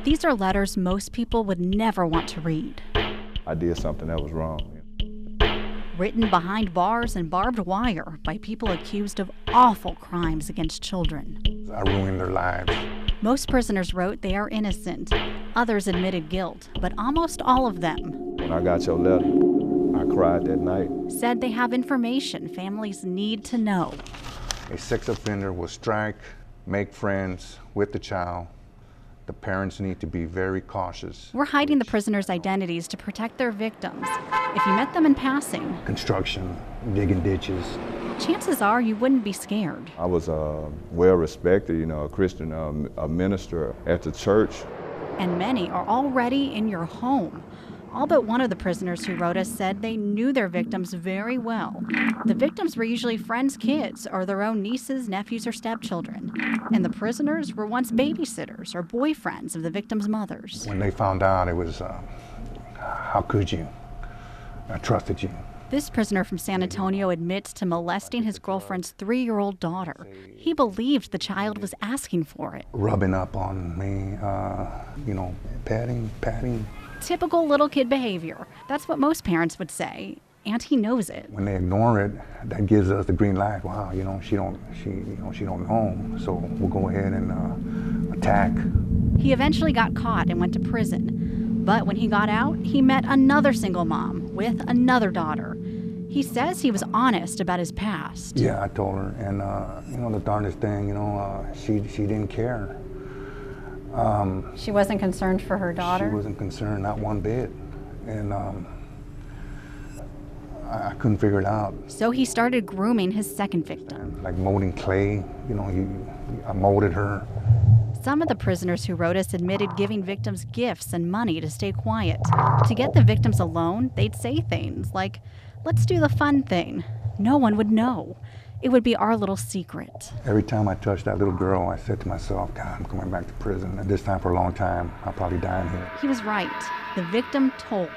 These are letters most people would never want to read. I did something that was wrong. Written behind bars and barbed wire by people accused of awful crimes against children. I ruined their lives. Most prisoners wrote they are innocent. Others admitted guilt, but almost all of them When I got your letter, I cried that night. said they have information families need to know. A sex offender will strike, make friends with the child. The parents need to be very cautious. We're hiding the prisoners' identities to protect their victims. If you met them in passing, Construction, digging ditches. chances are you wouldn't be scared. I was well-respected, a Christian, a minister at the church. And many are already in your home. All but one of the prisoners who wrote us said they knew their victims very well. The victims were usually friends' kids or their own nieces, nephews, or stepchildren. And the prisoners were once babysitters or boyfriends of the victims' mothers. When they found out, it was, how could you? I trusted you. This prisoner from San Antonio admits to molesting his girlfriend's 3-year-old daughter. He believed the child was asking for it. Rubbing up on me, patting. Typical little kid behavior. That's what most parents would say, and he knows it. When they ignore it, that gives us the green light. Wow, she don't know. So we'll go ahead and attack. He eventually got caught and went to prison. But when he got out, he met another single mom with another daughter. He says he was honest about his past. Yeah, I told her, and the darndest thing, she didn't care. She wasn't concerned for her daughter? She wasn't concerned, not one bit. And I couldn't figure it out. So he started grooming his second victim. Like molding clay, I molded her. Some of the prisoners who wrote us admitted giving victims gifts and money to stay quiet. To get the victims alone, they'd say things like, "Let's do the fun thing." No one would know. It would be our little secret. Every time I touched that little girl, I said to myself, God, I'm coming back to prison. And this time for a long time, I'll probably die in here. He was right. The victim told.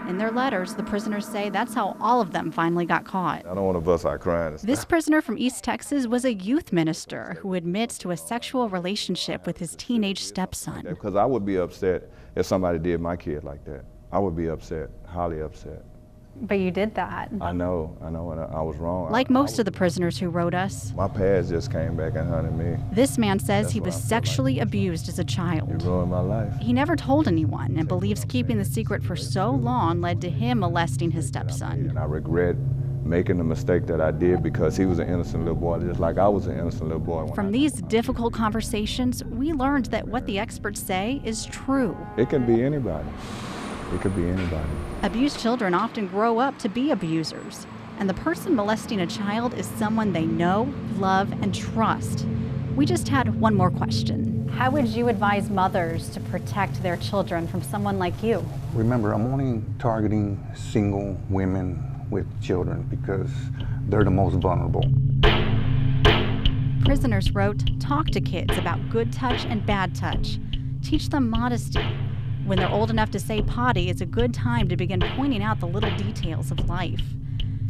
In their letters, the prisoners say that's how all of them finally got caught. I don't want to bust out crying. This prisoner from East Texas was a youth minister who admits to a sexual relationship with his teenage stepson. Because I would be upset if somebody did my kid like that. I would be upset, highly upset. But you did that. I know, and I was wrong. Like most of the prisoners who wrote us, my past just came back and hunted me. this man says That's he what was I feel sexually like. abused as a It child. ruined my life. He never told anyone and believes keeping the secret for so long led to him molesting his stepson. And I regret making the mistake that I did because he was an innocent little boy, just like I was an innocent little boy. From these difficult conversations, we learned that what the experts say is true. It can be anybody. It could be anybody. Abused children often grow up to be abusers, and the person molesting a child is someone they know, love, and trust. We just had one more question. How would you advise mothers to protect their children from someone like you? Remember, I'm only targeting single women with children because they're the most vulnerable. Prisoners wrote, talk to kids about good touch and bad touch. Teach them modesty. When they're old enough to say potty, it's a good time to begin pointing out the little details of life.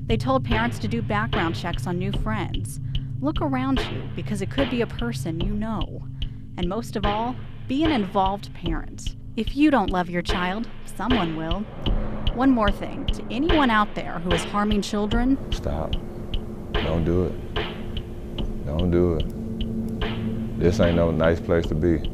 They told parents to do background checks on new friends. Look around you because it could be a person you know. And most of all, be an involved parent. If you don't love your child, someone will. One more thing, to anyone out there who is harming children, Stop. Don't do it. Don't do it. This ain't no nice place to be.